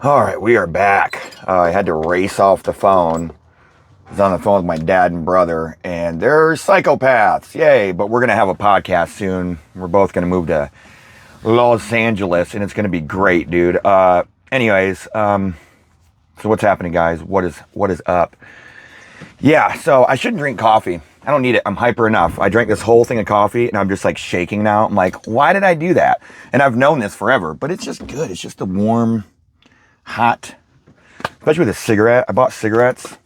All right, we are back. I had to race off the phone. I was on the phone with my dad and brother, and they're psychopaths. Yay, but we're going to have a podcast soon. We're both going to move to Los Angeles, and it's going to be great, dude. So what's happening, guys? What is up? Yeah, so I shouldn't drink coffee. I don't need it. I'm hyper enough. I drank this whole thing of coffee, and I'm just like shaking now. I'm like, why did I do that? And I've known this forever, but it's just good. It's just the warm, hot, especially with a cigarette. I bought cigarettes.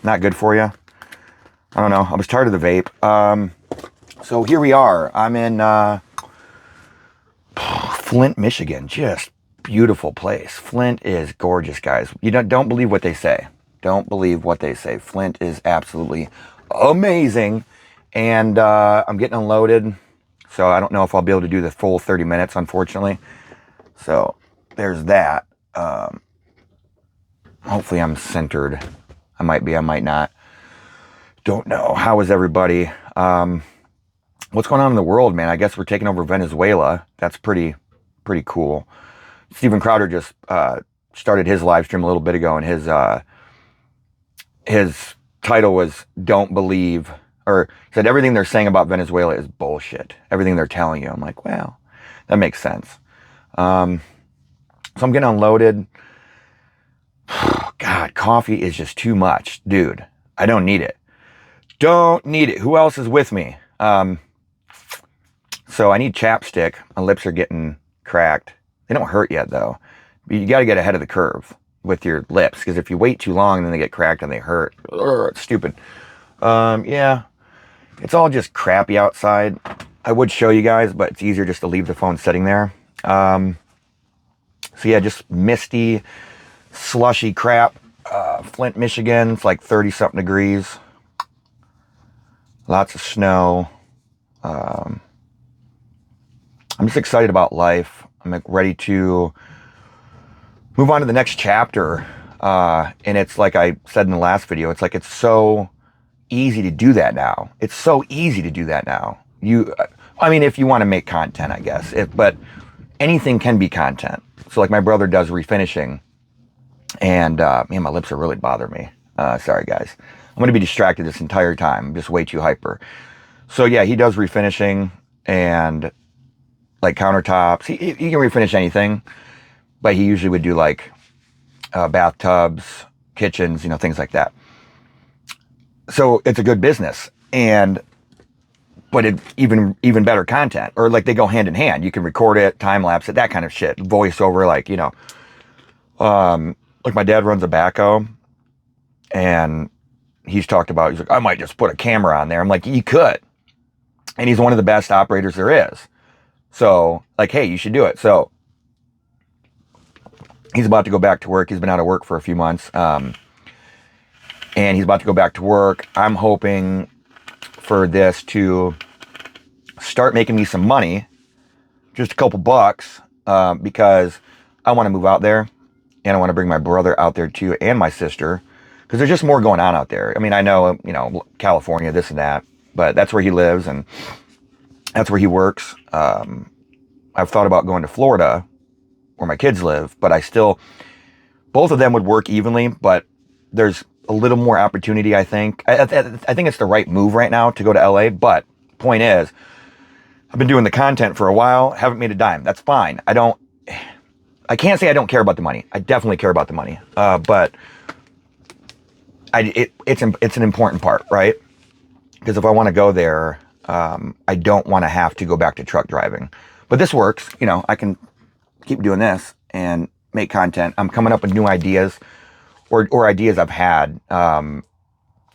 Not good for you. I don't know. I was tired of the vape. So here we are. I'm in Flint, Michigan. Just beautiful place. Flint is gorgeous, guys. You don't believe what they say. Don't believe what they say. Flint is absolutely amazing. And I'm getting unloaded. So I don't know if I'll be able to do the full 30 minutes, unfortunately. So there's that. Hopefully I'm centered. I might be, I might not. Don't know. How is everybody? What's going on in the world, man? I guess we're taking over Venezuela. That's pretty cool. Steven Crowder just started his live stream a little bit ago, and his title was "Don't Believe," or he said everything they're saying about Venezuela is bullshit. Everything they're telling you. I'm like, well, that makes sense. So I'm getting unloaded. God, coffee is just too much, dude. I don't need it. Don't need it. Who else is with me? So I need chapstick. My lips are getting cracked. They don't hurt yet, though. You got to get ahead of the curve with your lips, because if you wait too long, then they get cracked and they hurt. It's stupid. Yeah, it's all just crappy outside. I would show you guys, but it's easier just to leave the phone sitting there. So yeah, just misty, slushy crap. Flint, Michigan, it's like 30-something degrees. Lots of snow. I'm just excited about life. I'm like ready to move on to the next chapter. And it's like I said in the last video, it's like it's so easy to do that now. It's so easy to do that now. I mean, if you want to make content, I guess. But anything can be content. So like my brother does refinishing. And man, my lips are really bothering me. Sorry, guys. I'm going to be distracted this entire time. I'm just way too hyper. So yeah, he does refinishing and like countertops. He can refinish anything, but he usually would do like bathtubs, kitchens, things like that. So it's a good business, but it even better content, or like they go hand in hand. You can record it, time lapse it, that kind of shit, voiceover, like my dad runs a backhoe, and he's like, I might just put a camera on there. I'm like, you could. And he's one of the best operators there is. So like, hey, you should do it. So he's about to go back to work. He's been out of work for a few months. And he's about to go back to work. I'm hoping for this to start making me some money, just a couple bucks, because I want to move out there. And I want to bring my brother out there too, and my sister, because there's just more going on out there. I mean, I know, California, this and that, but that's where he lives and that's where he works. I've thought about going to Florida, where my kids live, but both of them would work evenly, but there's a little more opportunity, I think. I think it's the right move right now to go to LA, but point is, I've been doing the content for a while, haven't made a dime. That's fine. I can't say I don't care about the money. I definitely care about the money. But it's an important part, right? Because if I want to go there, I don't want to have to go back to truck driving. But this works. I can keep doing this and make content. I'm coming up with new ideas or ideas I've had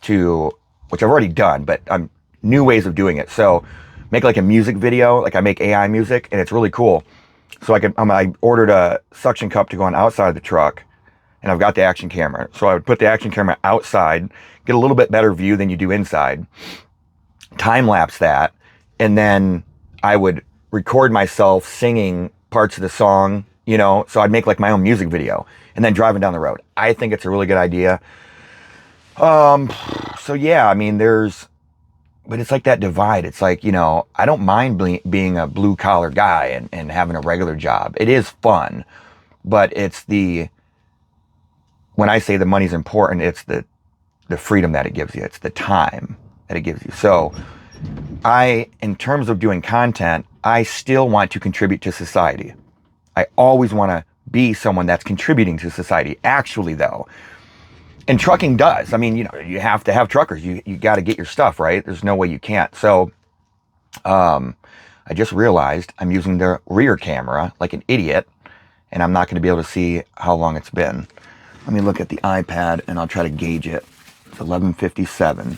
which I've already done, but new ways of doing it. So make like a music video, like I make AI music, and it's really cool. So I ordered a suction cup to go on outside of the truck, and I've got the action camera. So I would put the action camera outside, get a little bit better view than you do inside, time lapse that, and then I would record myself singing parts of the song, so I'd make like my own music video and then driving down the road. I think it's a really good idea. So yeah, I mean, but it's like that divide. It's like, I don't mind being a blue collar guy and having a regular job. It is fun, but it's the when I say the money's important, it's the freedom that it gives you. It's the time that it gives you. So in terms of doing content, I still want to contribute to society. I always want to be someone that's contributing to society. Actually, though, and trucking does. I mean, you have to have truckers. You got to get your stuff, right? There's no way you can't. So I just realized I'm using the rear camera like an idiot, and I'm not going to be able to see how long it's been. Let me look at the iPad and I'll try to gauge it. It's 11:57.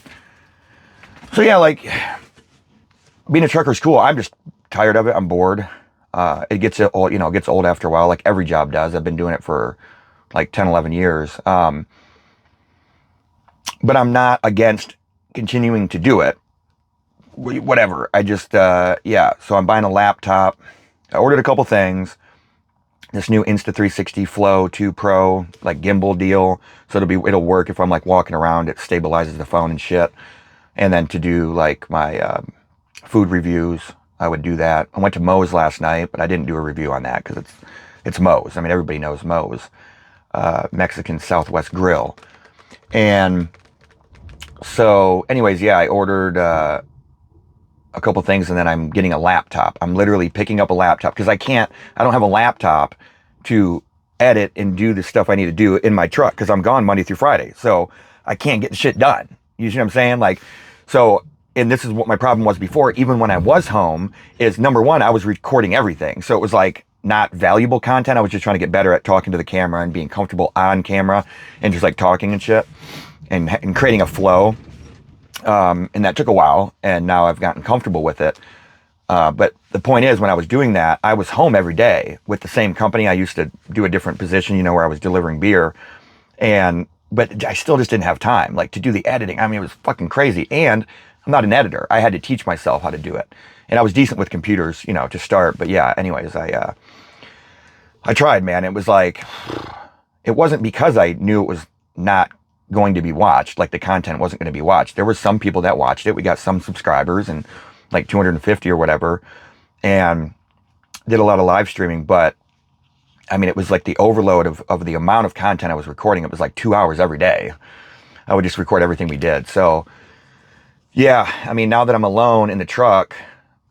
So yeah, like being a trucker is cool. I'm just tired of it. I'm bored. It gets old, it gets old after a while, like every job does. I've been doing it for like 10, 11 years. But I'm not against continuing to do it. Whatever. I just, yeah. So I'm buying a laptop. I ordered a couple things. This new Insta360 Flow 2 Pro, like gimbal deal. So it'll work if I'm like walking around. It stabilizes the phone and shit. And then to do like my food reviews, I would do that. I went to Moe's last night, but I didn't do a review on that because it's Moe's. I mean, everybody knows Moe's, Mexican Southwest Grill. And so anyways, yeah, I ordered a couple things, and then I'm getting a laptop. I'm literally picking up a laptop because I don't have a laptop to edit and do the stuff I need to do in my truck because I'm gone Monday through Friday. So I can't get the shit done. You see what I'm saying? Like, so, and this is what my problem was before, even when I was home, is number one, I was recording everything. So it was like not valuable content. I was just trying to get better at talking to the camera and being comfortable on camera and just like talking and shit and creating a flow. And that took a while, and now I've gotten comfortable with it. But the point is, when I was doing that, I was home every day with the same company. I used to do a different position, where I was delivering beer. But I still just didn't have time, like, to do the editing. I mean, it was fucking crazy. And I'm not an editor. I had to teach myself how to do it. And I was decent with computers, to start. But yeah, anyways, I tried, man. It was like, it wasn't because I knew it was not going to be watched, like the content wasn't going to be watched. There were some people that watched it. We got some subscribers, and like 250 or whatever, and did a lot of live streaming. But I mean, it was like the overload of the amount of content I was recording. It was like 2 hours every day. I would just record everything we did. So yeah, I mean, now that I'm alone in the truck,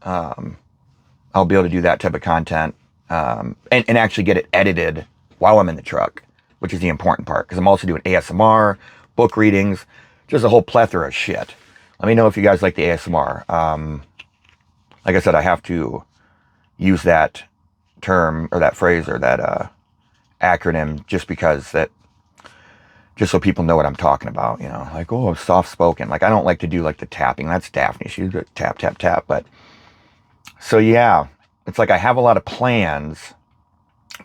I'll be able to do that type of content, and actually get it edited while I'm in the truck, which is the important part, because I'm also doing ASMR, book readings, just a whole plethora of shit. Let me know if you guys like the ASMR. Like I said, I have to use that term or that phrase or that acronym just so people know what I'm talking about, like, oh, soft spoken. Like, I don't like to do like the tapping. That's Daphne. She does tap, tap, tap. But so yeah, it's like I have a lot of plans,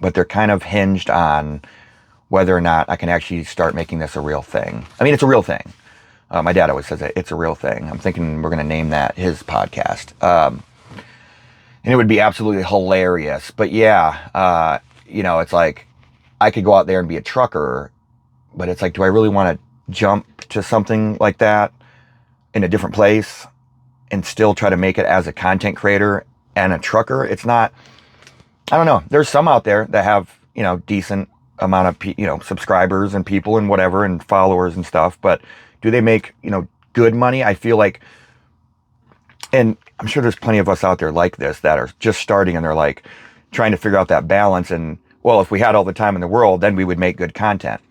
but they're kind of hinged on whether or not I can actually start making this a real thing. I mean, it's a real thing. My dad always says that it's a real thing. I'm thinking we're going to name that his podcast. And it would be absolutely hilarious. But yeah, it's like I could go out there and be a trucker, but it's like, do I really want to jump to something like that in a different place and still try to make it as a content creator and a trucker? It's not, I don't know. There's some out there that have, decent amount of, subscribers and people and whatever and followers and stuff, but do they make, good money? I feel like, and I'm sure there's plenty of us out there like this that are just starting and they're like trying to figure out that balance. And well, if we had all the time in the world, then we would make good content.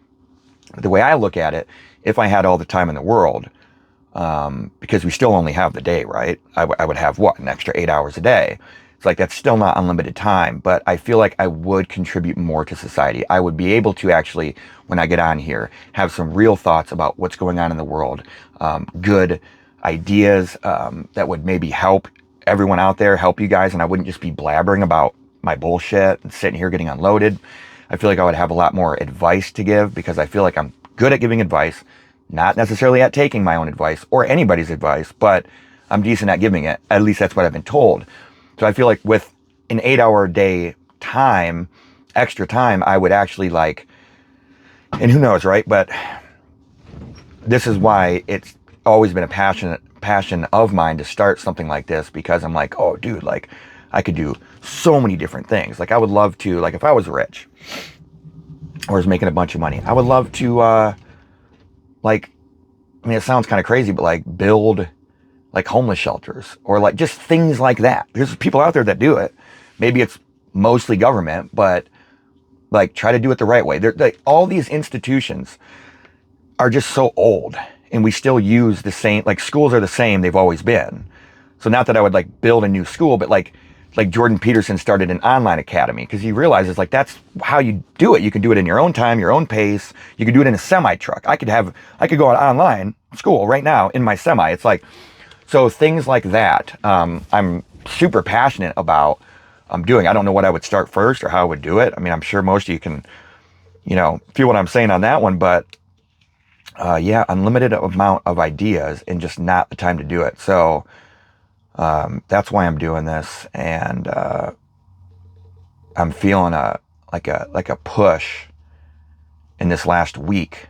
But the way I look at it, if I had all the time in the world, because we still only have the day, right? I would have an extra 8 hours a day. It's like, that's still not unlimited time, but I feel like I would contribute more to society. I would be able to actually, when I get on here, have some real thoughts about what's going on in the world, good ideas that would maybe help everyone out there, help you guys, and I wouldn't just be blabbering about my bullshit and sitting here getting unloaded. I feel like I would have a lot more advice to give, because I feel like I'm good at giving advice, not necessarily at taking my own advice or anybody's advice, but I'm decent at giving it. At least that's what I've been told. So I feel like with an 8 hour a day time, extra time, I would actually like, and who knows, right? But this is why it's always been a passion of mine to start something like this, because I'm like, oh dude, like I could do so many different things. Like I would love to, like if I was rich, or is making a bunch of money. I would love to, like, I mean, it sounds kind of crazy, but like build like homeless shelters or like just things like that. There's people out there that do it. Maybe it's mostly government, but like try to do it the right way. Like all these institutions are just so old, and we still use the same, like schools are the same they've always been. So not that I would like build a new school, but like Jordan Peterson started an online academy because he realizes like that's how you do it. You can do it in your own time, your own pace. You can do it in a semi truck. I could go online school right now in my semi. It's like, so things like that. I'm super passionate about doing. I don't know what I would start first or how I would do it. I mean, I'm sure most of you can, feel what I'm saying on that one, but yeah, unlimited amount of ideas and just not the time to do it. So that's why I'm doing this, and I'm feeling like a push in this last week,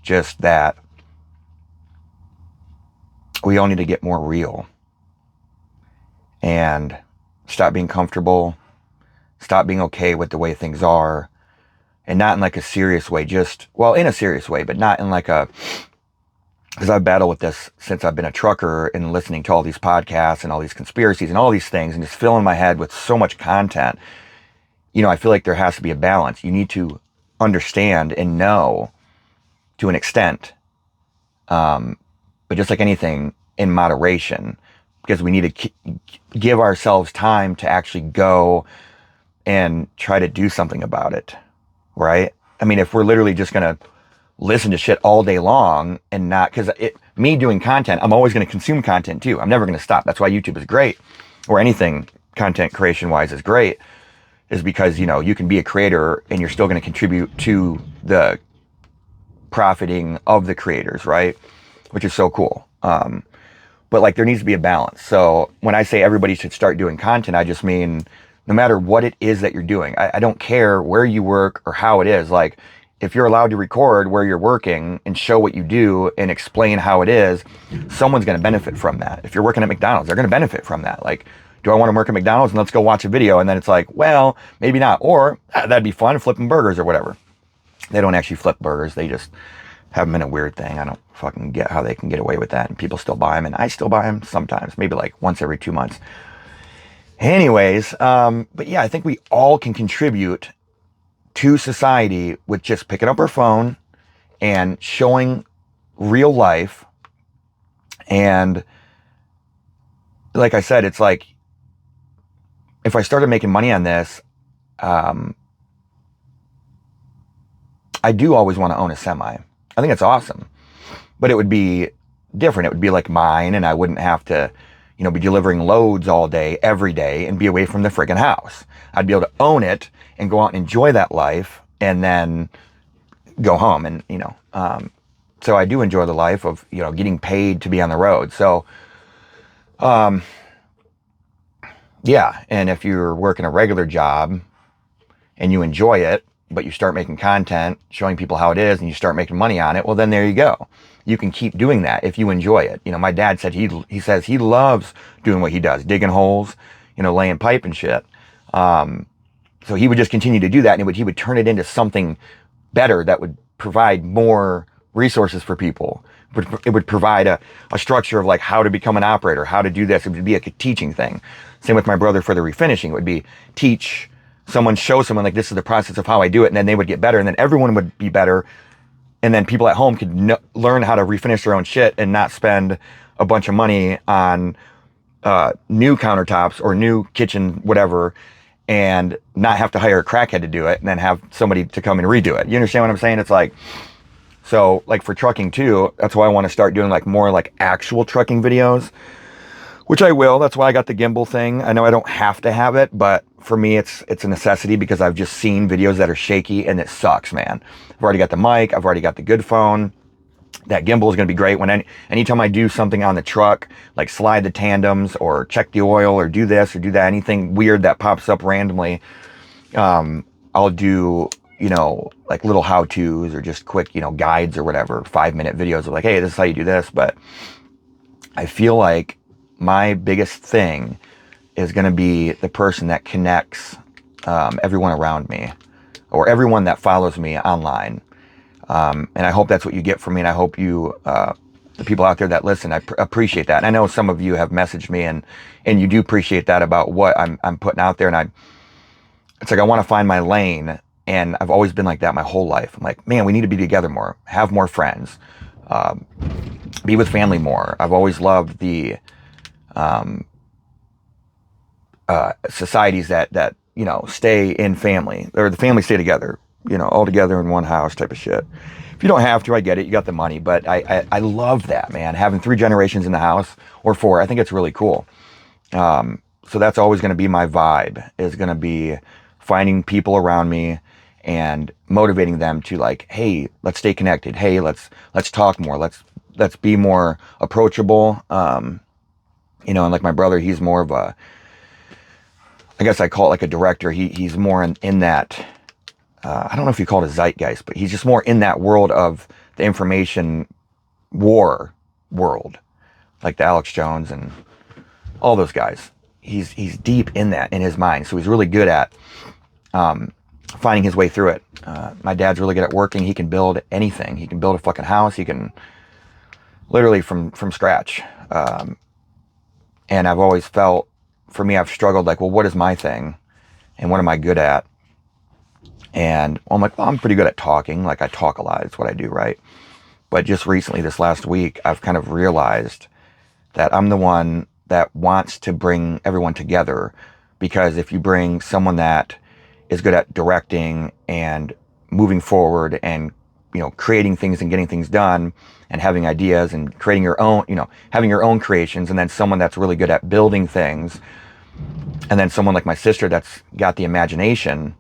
just that we all need to get more real and stop being comfortable, stop being okay with the way things are, and not in like a serious way, just, well, in a serious way, but not in like because I've battled with this since I've been a trucker and listening to all these podcasts and all these conspiracies and all these things and just filling my head with so much content. I feel like there has to be a balance. You need to understand and know to an extent, but just like anything, in moderation, because we need to give ourselves time to actually go and try to do something about it, right? I mean, if we're literally just going to listen to shit all day long and not, because me doing content, I'm always going to consume content too. I'm never going to stop. That's why YouTube is great, or anything content creation wise is great, is because, you can be a creator and you're still going to contribute to the profiting of the creators, right? Which is so cool. But like there needs to be a balance. So when I say everybody should start doing content, I just mean no matter what it is that you're doing. I don't care where you work or how it is. Like if you're allowed to record where you're working and show what you do and explain how it is, someone's going to benefit from that. If you're working at McDonald's, they're going to benefit from that. Like, do I want to work at McDonald's and let's go watch a video? And then it's like, well, maybe not. Or that'd be fun, flipping burgers or whatever. They don't actually flip burgers. They just have them in a weird thing. I don't fucking get how they can get away with that. And people still buy them. And I still buy them sometimes, maybe like once every 2 months. Anyways, but yeah, I think we all can contribute to society with just picking up our phone and showing real life. And like I said, it's like, if I started making money on this, I do always want to own a semi. I think it's awesome, but it would be different. It would be like mine, and I wouldn't have to, be delivering loads all day, every day, and be away from the friggin' house. I'd be able to own it and go out and enjoy that life, and then go home. And, so I do enjoy the life of, getting paid to be on the road. So, yeah. And if you're working a regular job and you enjoy it, but you start making content, showing people how it is, and you start making money on it, well, then there you go. You can keep doing that if you enjoy it. My dad said he says he loves doing what he does, digging holes, laying pipe and shit. So he would just continue to do that, and he would turn it into something better that would provide more resources for people. It would provide a structure of like how to become an operator, how to do this. It would be like a teaching thing. Same with my brother for the refinishing. It would be show someone like this is the process of how I do it, and then they would get better, and then everyone would be better. And then people at home could learn how to refinish their own shit and not spend a bunch of money on new countertops or new kitchen, whatever, and not have to hire a crackhead to do it and then have somebody to come and redo it. You understand what I'm saying? It's like, so like for trucking too, that's why I want to start doing like more like actual trucking videos, which I will. That's why I got the gimbal thing. I know I don't have to have it, but for me, it's a necessity because I've just seen videos that are shaky and it sucks, man. I've already got the mic. I've already got the good phone. That gimbal is going to be great when anytime I do something on the truck, like slide the tandems or check the oil or do this or do that, anything weird that pops up randomly, I'll do, like little how-tos or just quick, guides or whatever, 5-minute videos of like, hey, this is how you do this. But I feel like my biggest thing is going to be the person that connects everyone around me. or everyone that follows me online. And I hope that's what you get from me. And I hope you, the people out there that listen, I appreciate that. And I know some of you have messaged me and you do appreciate that about what I'm putting out there. And it's like, I want to find my lane. And I've always been like that my whole life. I'm like, man, we need to be together more, have more friends, be with family more. I've always loved the, societies that, you know, stay in family, or the family stay together, you know, all together in one house type of shit. If you don't have to, I get it. You got the money, but I love that, man. Having 3 generations in the house, or 4, I think it's really cool. So that's always going to be my vibe, is going to be finding people around me and motivating them to, like, hey, let's stay connected. Hey, let's talk more. Let's be more approachable. You know, and like my brother, he's more of a, I guess I call it like a director. He's more in that, I don't know if you call it a zeitgeist, but he's just more in that world of the information war world, like the Alex Jones and all those guys. He's deep in that in his mind. So he's really good at finding his way through it. My dad's really good at working. He can build anything. He can build a fucking house. He can literally from scratch. And I've always felt, for me, I've struggled like, well, what is my thing? And what am I good at? And I'm like, well, I'm pretty good at talking. Like, I talk a lot. It's what I do, right? But just recently, this last week, I've kind of realized that I'm the one that wants to bring everyone together. Because if you bring someone that is good at directing and moving forward and, you know, creating things and getting things done and having ideas and creating your own, you know, having your own creations, and then someone that's really good at building things, and then someone like my sister that's got the imagination,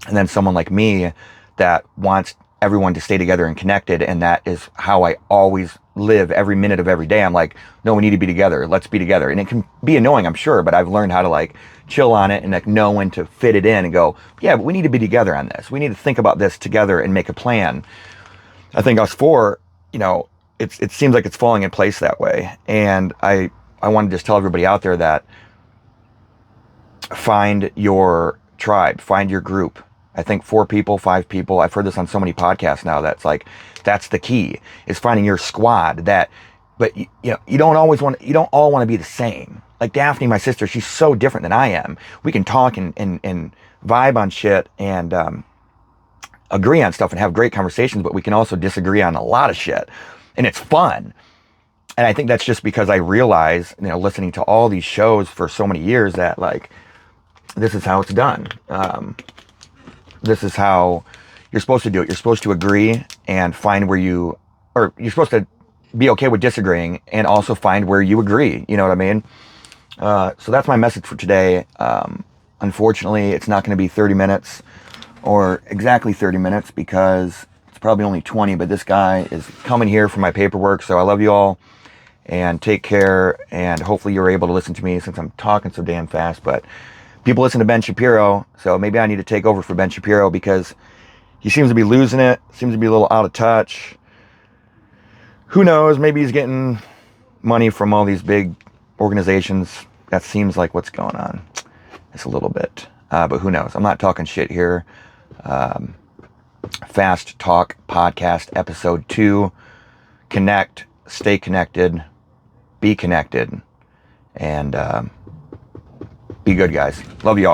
and then someone like me that wants everyone to stay together and connected, and that is how I always live every minute of every day. I'm like, no, we need to be together. Let's be together. And it can be annoying, I'm sure, but I've learned how to, like, chill on it and, like, know when to fit it in and go, yeah, but we need to be together on this. We need to think about this together and make a plan. I think us 4, you know, it seems like it's falling in place that way. And I want to just tell everybody out there that find your tribe, find your group. I think 4 people, 5 people. I've heard this on so many podcasts now. That's like, that's the key, is finding your squad. But you know, you don't all want to be the same. Like Daphne, my sister, she's so different than I am. We can talk and vibe on shit and agree on stuff and have great conversations, but we can also disagree on a lot of shit, and it's fun. And I think that's just because I realize, you know, listening to all these shows for so many years, that, like, this is how it's done. This is how you're supposed to do it. You're supposed to agree and find where you're supposed to be okay with disagreeing and also find where you agree. You know what I mean? So that's my message for today. Unfortunately, it's not going to be 30 minutes or exactly 30 minutes, because it's probably only 20, but this guy is coming here for my paperwork. So I love you all, and take care. And hopefully you're able to listen to me, since I'm talking so damn fast. But people listen to Ben Shapiro, so maybe I need to take over for Ben Shapiro, because he seems to be losing it, seems to be a little out of touch. Who knows? Maybe he's getting money from all these big organizations. That seems like what's going on. It's a little bit. But who knows? I'm not talking shit here. Fast Talk Podcast, Episode 2. Connect, stay connected, be connected, and be good, guys. Love you all.